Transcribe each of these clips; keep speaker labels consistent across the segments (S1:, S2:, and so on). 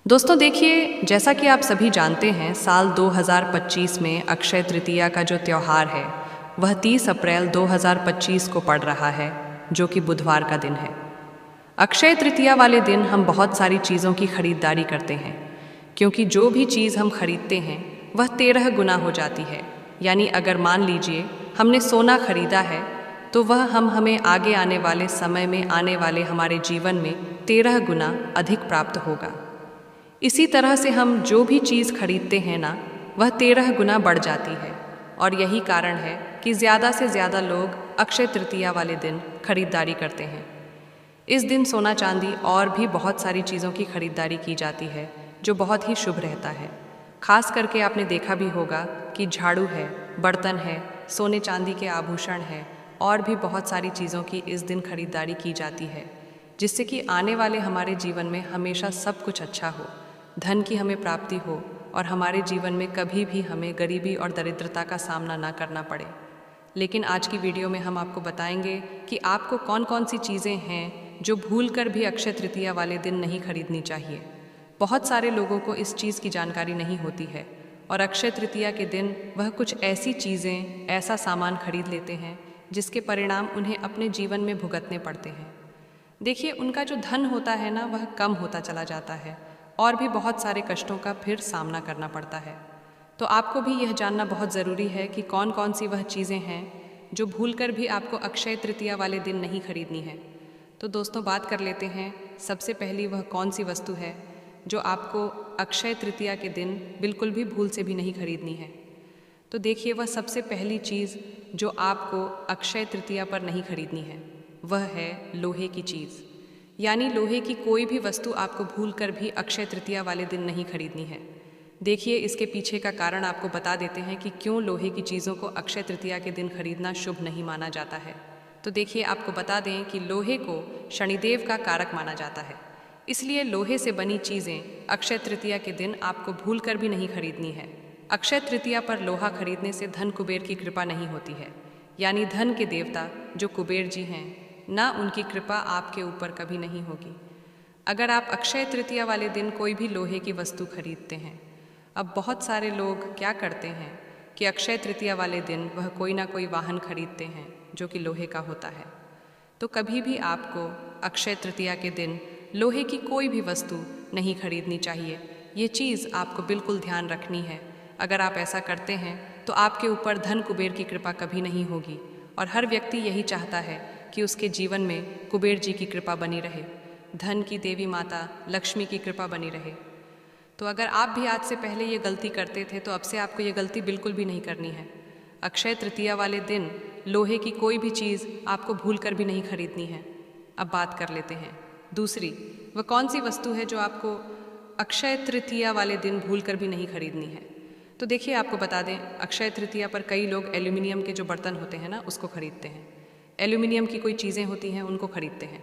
S1: दोस्तों देखिए, जैसा कि आप सभी जानते हैं, साल 2025 में अक्षय तृतीया का जो त्यौहार है वह 30 अप्रैल 2025 को पड़ रहा है, जो कि बुधवार का दिन है। अक्षय तृतीया वाले दिन हम बहुत सारी चीज़ों की खरीदारी करते हैं, क्योंकि जो भी चीज़ हम खरीदते हैं वह 13 गुना हो जाती है। यानी अगर मान लीजिए हमने सोना खरीदा है तो वह हमें आगे आने वाले समय में आने वाले हमारे जीवन में 13 गुना अधिक प्राप्त होगा। इसी तरह से हम जो भी चीज़ खरीदते हैं ना, वह 13 गुना बढ़ जाती है। और यही कारण है कि ज़्यादा से ज़्यादा लोग अक्षय तृतीया वाले दिन खरीदारी करते हैं। इस दिन सोना चांदी और भी बहुत सारी चीज़ों की खरीदारी की जाती है, जो बहुत ही शुभ रहता है। खास करके आपने देखा भी होगा कि झाड़ू है, बर्तन है, सोने चांदी के आभूषण है और भी बहुत सारी चीज़ों की इस दिन खरीदारी की जाती है, जिससे कि आने वाले हमारे जीवन में हमेशा सब कुछ अच्छा हो, धन की हमें प्राप्ति हो और हमारे जीवन में कभी भी हमें गरीबी और दरिद्रता का सामना ना करना पड़े। लेकिन आज की वीडियो में हम आपको बताएंगे कि आपको कौन कौन सी चीज़ें हैं जो भूलकर भी अक्षय तृतीया वाले दिन नहीं खरीदनी चाहिए। बहुत सारे लोगों को इस चीज़ की जानकारी नहीं होती है और अक्षय तृतीया के दिन वह कुछ ऐसी चीज़ें, ऐसा सामान खरीद लेते हैं जिसके परिणाम उन्हें अपने जीवन में भुगतने पड़ते हैं। देखिए, उनका जो धन होता है ना, वह कम होता चला जाता है और भी बहुत सारे कष्टों का फिर सामना करना पड़ता है। तो आपको भी यह जानना बहुत ज़रूरी है कि कौन कौन सी वह चीज़ें हैं जो भूलकर भी आपको अक्षय तृतीया वाले दिन नहीं खरीदनी है। तो दोस्तों, बात कर लेते हैं सबसे पहली वह कौन सी वस्तु है जो आपको अक्षय तृतीया के दिन बिल्कुल भी भूल से भी नहीं खरीदनी है। तो देखिए, वह सबसे पहली चीज़ जो आपको अक्षय तृतीया पर नहीं खरीदनी है वह है लोहे की चीज़। यानी लोहे की कोई भी वस्तु आपको भूलकर भी अक्षय तृतीया वाले दिन नहीं खरीदनी है। देखिए, इसके पीछे का कारण आपको बता देते हैं कि क्यों लोहे की चीज़ों को अक्षय तृतीया के दिन खरीदना शुभ नहीं माना जाता है। तो देखिए, आपको बता दें कि लोहे को शनिदेव का कारक माना जाता है, इसलिए लोहे से बनी चीज़ें अक्षय तृतीया के दिन आपको भूलकर भी नहीं खरीदनी है। अक्षय तृतीया पर लोहा खरीदने से धन कुबेर की कृपा नहीं होती है। यानी धन के देवता जो कुबेर जी हैं ना, उनकी कृपा आपके ऊपर कभी नहीं होगी अगर आप अक्षय तृतीया वाले दिन कोई भी लोहे की वस्तु खरीदते हैं। अब बहुत सारे लोग क्या करते हैं कि अक्षय तृतीया वाले दिन वह कोई ना कोई वाहन खरीदते हैं जो कि लोहे का होता है। तो कभी भी आपको अक्षय तृतीया के दिन लोहे की कोई भी वस्तु नहीं खरीदनी चाहिए। ये चीज़ आपको बिल्कुल ध्यान रखनी है। अगर आप ऐसा करते हैं तो आपके ऊपर धन कुबेर की कृपा कभी नहीं होगी और हर व्यक्ति यही चाहता है कि उसके जीवन में कुबेर जी की कृपा बनी रहे, धन की देवी माता लक्ष्मी की कृपा बनी रहे। तो अगर आप भी आज से पहले ये गलती करते थे तो अब से आपको ये गलती बिल्कुल भी नहीं करनी है। अक्षय तृतीया वाले दिन लोहे की कोई भी चीज़ आपको भूल कर भी नहीं खरीदनी है। अब बात कर लेते हैं दूसरी, वह कौन सी वस्तु है जो आपको अक्षय तृतीया वाले दिन भूल कर भी नहीं खरीदनी है। तो देखिए, आपको बता दें, अक्षय तृतीया पर कई लोग एल्यूमिनियम के जो बर्तन होते हैं ना, उसको खरीदते हैं। एल्यूमिनियम की कोई चीज़ें होती हैं उनको खरीदते हैं।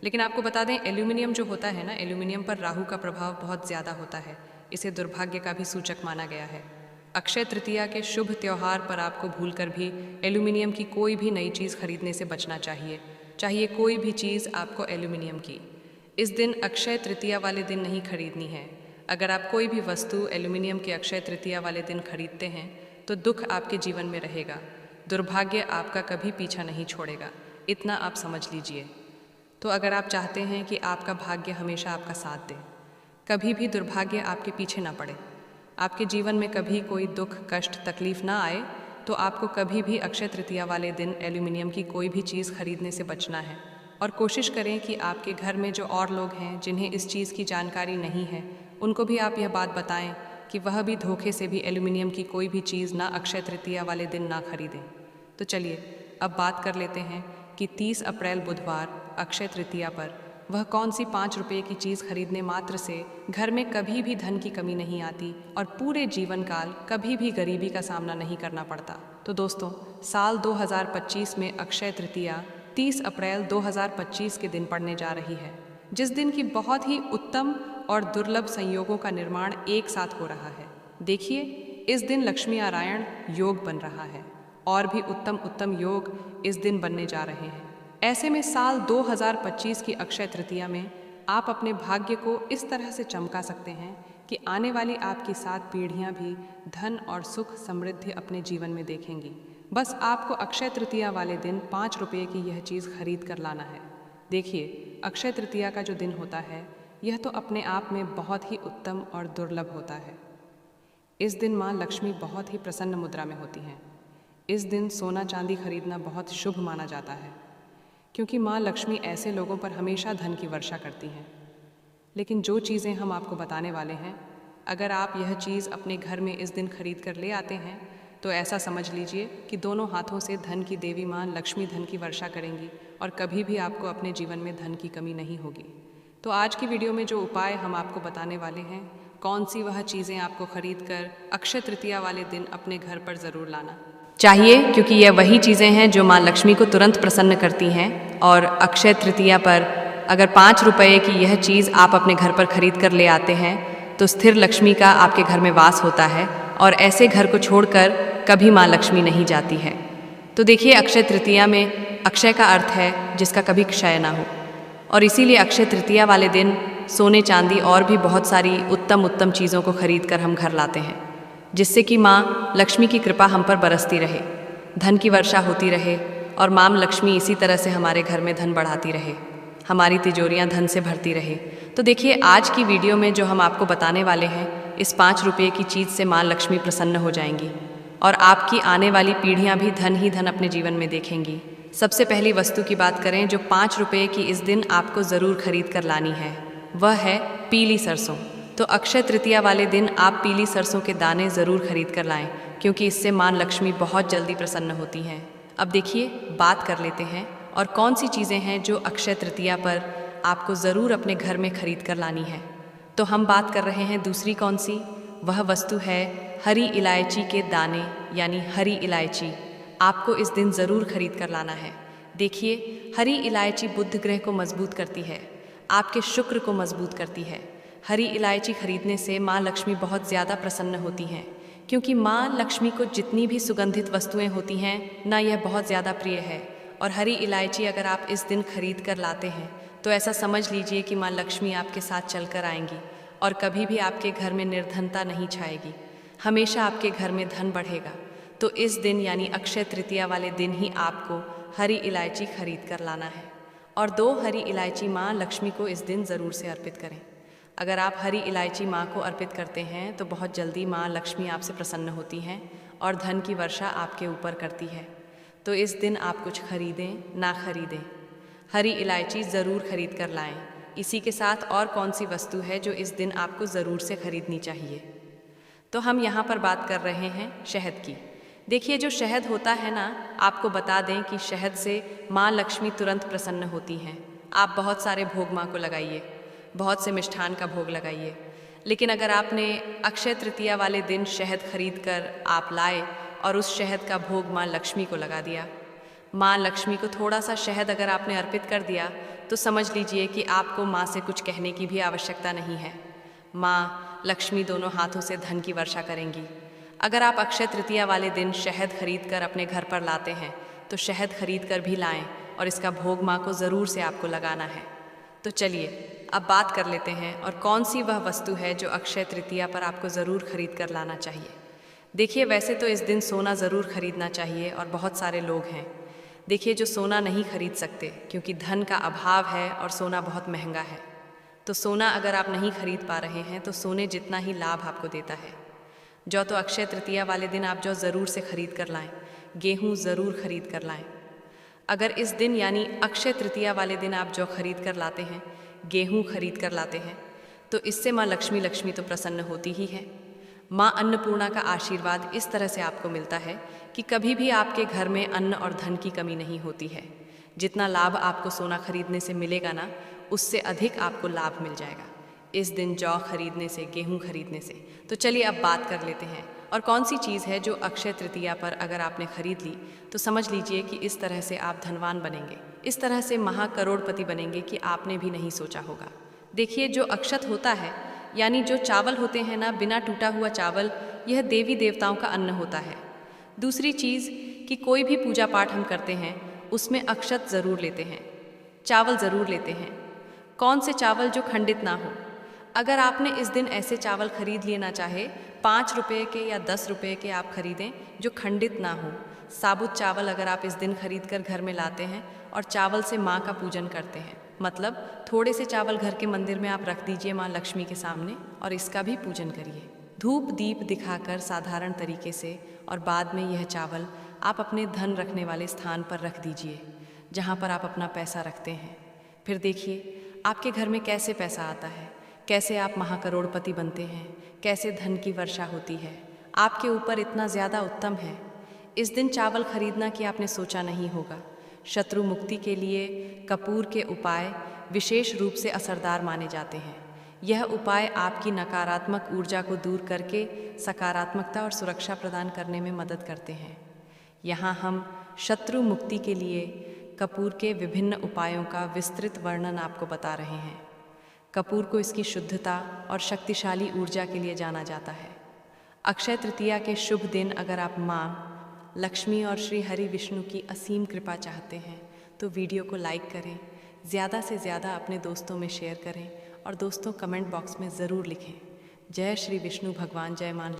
S1: लेकिन आपको बता दें, एल्यूमिनियम जो होता है ना, एल्यूमिनियम पर राहु का प्रभाव बहुत ज़्यादा होता है। इसे दुर्भाग्य का भी सूचक माना गया है। अक्षय तृतीया के शुभ त्यौहार पर आपको भूलकर भी एल्यूमिनियम की कोई भी नई चीज़ खरीदने से बचना चाहिए, चाहिए कोई भी चीज़ आपको एल्यूमिनियम की इस दिन अक्षय तृतीया वाले दिन नहीं खरीदनी है। अगर आप कोई भी वस्तु एल्यूमिनियम के अक्षय तृतीया वाले दिन खरीदते हैं तो दुख आपके जीवन में रहेगा, दुर्भाग्य आपका कभी पीछा नहीं छोड़ेगा, इतना आप समझ लीजिए। तो अगर आप चाहते हैं कि आपका भाग्य हमेशा आपका साथ दे, कभी भी दुर्भाग्य आपके पीछे ना पड़े, आपके जीवन में कभी कोई दुख कष्ट तकलीफ ना आए, तो आपको कभी भी अक्षय तृतीया वाले दिन एल्यूमिनियम की कोई भी चीज़ खरीदने से बचना है। और कोशिश करें कि आपके घर में जो और लोग हैं जिन्हें इस चीज़ की जानकारी नहीं है, उनको भी आप यह बात बताएं कि वह भी धोखे से भी एल्यूमिनियम की कोई भी चीज़ ना अक्षय तृतीया वाले दिन ना खरीदें। तो चलिए, अब बात कर लेते हैं कि 30 अप्रैल बुधवार अक्षय तृतीया पर वह कौन सी 5 रुपये की चीज़ खरीदने मात्र से घर में कभी भी धन की कमी नहीं आती और पूरे जीवन काल कभी भी गरीबी का सामना नहीं करना पड़ता। तो दोस्तों, साल 2025 में अक्षय तृतीया 30 अप्रैल 2025 के दिन पड़ने जा रही है, जिस दिन की बहुत ही उत्तम और दुर्लभ संयोगों का निर्माण एक साथ हो रहा है। देखिए, इस दिन लक्ष्मी नारायण योग बन रहा है और भी उत्तम उत्तम योग इस दिन बनने जा रहे हैं। ऐसे में साल 2025 की अक्षय तृतीया में आप अपने भाग्य को इस तरह से चमका सकते हैं कि आने वाली आपकी 7 पीढ़ियां भी धन और सुख समृद्धि अपने जीवन में देखेंगी। बस आपको अक्षय तृतीया वाले दिन 5 रुपये की यह चीज़ खरीद कर लाना है। देखिए, अक्षय तृतीया का जो दिन होता है यह तो अपने आप में बहुत ही उत्तम और दुर्लभ होता है। इस दिन माँ लक्ष्मी बहुत ही प्रसन्न मुद्रा में होती हैं। इस दिन सोना चांदी खरीदना बहुत शुभ माना जाता है, क्योंकि माँ लक्ष्मी ऐसे लोगों पर हमेशा धन की वर्षा करती हैं। लेकिन जो चीज़ें हम आपको बताने वाले हैं, अगर आप यह चीज़ अपने घर में इस दिन खरीद कर ले आते हैं तो ऐसा समझ लीजिए कि दोनों हाथों से धन की देवी माँ लक्ष्मी धन की वर्षा करेंगी और कभी भी आपको अपने जीवन में धन की कमी नहीं होगी। तो आज की वीडियो में जो उपाय हम आपको बताने वाले हैं, कौन सी वह चीज़ें आपको खरीद कर अक्षय तृतीया वाले दिन अपने घर पर ज़रूर लाना चाहिए, क्योंकि यह वही चीज़ें हैं जो माँ लक्ष्मी को तुरंत प्रसन्न करती हैं। और अक्षय तृतीया पर अगर 5 रुपये की यह चीज़ आप अपने घर पर खरीद कर ले आते हैं तो स्थिर लक्ष्मी का आपके घर में वास होता है और ऐसे घर को छोड़कर कभी माँ लक्ष्मी नहीं जाती है। तो देखिए, अक्षय तृतीया में अक्षय का अर्थ है जिसका कभी क्षय ना हो, और इसीलिए अक्षय तृतीया वाले दिन सोने चांदी और भी बहुत सारी उत्तम चीज़ों को खरीद कर हम घर लाते हैं, जिससे कि माँ लक्ष्मी की कृपा हम पर बरसती रहे, धन की वर्षा होती रहे और माँ लक्ष्मी इसी तरह से हमारे घर में धन बढ़ाती रहे, हमारी तिजोरियाँ धन से भरती रहे। तो देखिए, आज की वीडियो में जो हम आपको बताने वाले हैं, इस 5 रुपये की चीज़ से माँ लक्ष्मी प्रसन्न हो जाएंगी और आपकी आने वाली पीढ़ियाँ भी धन ही धन अपने जीवन में देखेंगी। सबसे पहली वस्तु की बात करें जो 5 रुपये की इस दिन आपको ज़रूर खरीद कर लानी है, वह है पीली सरसों। तो अक्षय तृतीया वाले दिन आप पीली सरसों के दाने ज़रूर खरीद कर लाएं, क्योंकि इससे माँ लक्ष्मी बहुत जल्दी प्रसन्न होती हैं। अब देखिए, बात कर लेते हैं और कौन सी चीज़ें हैं जो अक्षय तृतीया पर आपको ज़रूर अपने घर में खरीद कर लानी है। तो हम बात कर रहे हैं दूसरी कौन सी, वह वस्तु है हरी इलायची के दाने, यानी हरी इलायची आपको इस दिन ज़रूर खरीद कर लाना है। देखिए, हरी इलायची बुध ग्रह को मजबूत करती है, आपके शुक्र को मजबूत करती है। हरी इलायची खरीदने से माँ लक्ष्मी बहुत ज़्यादा प्रसन्न होती हैं, क्योंकि माँ लक्ष्मी को जितनी भी सुगंधित वस्तुएं होती हैं ना, यह बहुत ज़्यादा प्रिय है। और हरी इलायची अगर आप इस दिन खरीद कर लाते हैं तो ऐसा समझ लीजिए कि माँ लक्ष्मी आपके साथ चलकर आएंगी और कभी भी आपके घर में निर्धनता नहीं छाएगी, हमेशा आपके घर में धन बढ़ेगा। तो इस दिन यानी अक्षय तृतीया वाले दिन ही आपको हरी इलायची खरीद कर लाना है और 2 हरी इलायची माँ लक्ष्मी को इस दिन ज़रूर से अर्पित करें। अगर आप हरी इलायची माँ को अर्पित करते हैं तो बहुत जल्दी माँ लक्ष्मी आपसे प्रसन्न होती हैं और धन की वर्षा आपके ऊपर करती है। तो इस दिन आप कुछ खरीदें ना खरीदें, हरी इलायची ज़रूर खरीद कर लाएं। इसी के साथ और कौन सी वस्तु है जो इस दिन आपको ज़रूर से खरीदनी चाहिए, तो हम यहाँ पर बात कर रहे हैं शहद की। देखिए, जो शहद होता है ना, आपको बता दें कि शहद से माँ लक्ष्मी तुरंत प्रसन्न होती हैं। आप बहुत सारे भोग माँ को लगाइए, बहुत से मिष्ठान का भोग लगाइए, लेकिन अगर आपने अक्षय तृतीया वाले दिन शहद खरीद कर आप लाए और उस शहद का भोग माँ लक्ष्मी को लगा दिया, माँ लक्ष्मी को थोड़ा सा शहद अगर आपने अर्पित कर दिया, तो समझ लीजिए कि आपको माँ से कुछ कहने की भी आवश्यकता नहीं है। माँ लक्ष्मी दोनों हाथों से धन की वर्षा करेंगी। अगर आप अक्षय तृतीया वाले दिन शहद खरीद कर अपने घर पर लाते हैं तो शहद खरीद कर भी लाएं और इसका भोग माँ को ज़रूर से आपको लगाना है। तो चलिए, अब बात कर लेते हैं और कौन सी वह वस्तु है जो अक्षय तृतीया पर आपको ज़रूर खरीद कर लाना चाहिए। देखिए, वैसे तो इस दिन सोना ज़रूर खरीदना चाहिए और बहुत सारे लोग हैं, देखिए, जो सोना नहीं खरीद सकते क्योंकि धन का अभाव है और सोना बहुत महंगा है। तो सोना अगर आप नहीं खरीद पा रहे हैं तो सोने जितना ही लाभ आपको देता है। जौ तो अक्षय तृतीया वाले दिन आप जौ ज़रूर से खरीद कर लाएं, गेहूँ ज़रूर खरीद कर लाएं। अगर इस दिन यानी अक्षय तृतीया वाले दिन आप जौ खरीद कर लाते हैं, गेहूँ खरीद कर लाते हैं, तो इससे माँ लक्ष्मी तो प्रसन्न होती ही है। माँ अन्नपूर्णा का आशीर्वाद इस तरह से आपको मिलता है कि कभी भी आपके घर में अन्न और धन की कमी नहीं होती है। जितना लाभ आपको सोना खरीदने से मिलेगा ना, उससे अधिक आपको लाभ मिल जाएगा इस दिन जौ खरीदने से, गेहूँ खरीदने से। तो चलिए, अब बात कर लेते हैं और कौन सी चीज़ है जो अक्षय तृतीया पर अगर आपने खरीद ली तो समझ लीजिए कि इस तरह से आप धनवान बनेंगे, इस तरह से महाकरोड़पति बनेंगे कि आपने भी नहीं सोचा होगा। देखिए, जो अक्षत होता है यानी जो चावल होते हैं ना, बिना टूटा हुआ चावल, यह देवी देवताओं का अन्न होता है। दूसरी चीज़ कि कोई भी पूजा पाठ हम करते हैं उसमें अक्षत ज़रूर लेते हैं, चावल ज़रूर लेते हैं। कौन से चावल जो खंडित ना हो। अगर आपने इस दिन ऐसे चावल खरीद लेना चाहे, 5 रुपये के या 10 रुपये के आप खरीदें जो खंडित ना हो। साबुत चावल अगर आप इस दिन खरीद कर घर में लाते हैं और चावल से माँ का पूजन करते हैं, मतलब थोड़े से चावल घर के मंदिर में आप रख दीजिए माँ लक्ष्मी के सामने और इसका भी पूजन करिए धूप दीप दिखाकर साधारण तरीके से। और बाद में यह चावल आप अपने धन रखने वाले स्थान पर रख दीजिए जहाँ पर आप अपना पैसा रखते हैं। फिर देखिए आपके घर में कैसे पैसा आता है, कैसे आप महाकरोड़पति बनते हैं, कैसे धन की वर्षा होती है आपके ऊपर इतना ज़्यादा उत्तम है। इस दिन चावल खरीदना कि आपने सोचा नहीं होगा। शत्रु मुक्ति के लिए कपूर के उपाय विशेष रूप से असरदार माने जाते हैं। यह उपाय आपकी नकारात्मक ऊर्जा को दूर करके सकारात्मकता और सुरक्षा प्रदान करने में मदद करते हैं। यहाँ हम शत्रु मुक्ति के लिए कपूर के विभिन्न उपायों का विस्तृत वर्णन आपको बता रहे हैं। कपूर को इसकी शुद्धता और शक्तिशाली ऊर्जा के लिए जाना जाता है। अक्षय तृतीया के शुभ दिन अगर आप माँ लक्ष्मी और श्री हरि विष्णु की असीम कृपा चाहते हैं तो वीडियो को लाइक करें, ज़्यादा से ज़्यादा अपने दोस्तों में शेयर करें और दोस्तों कमेंट बॉक्स में ज़रूर लिखें जय श्री विष्णु भगवान, जय मां।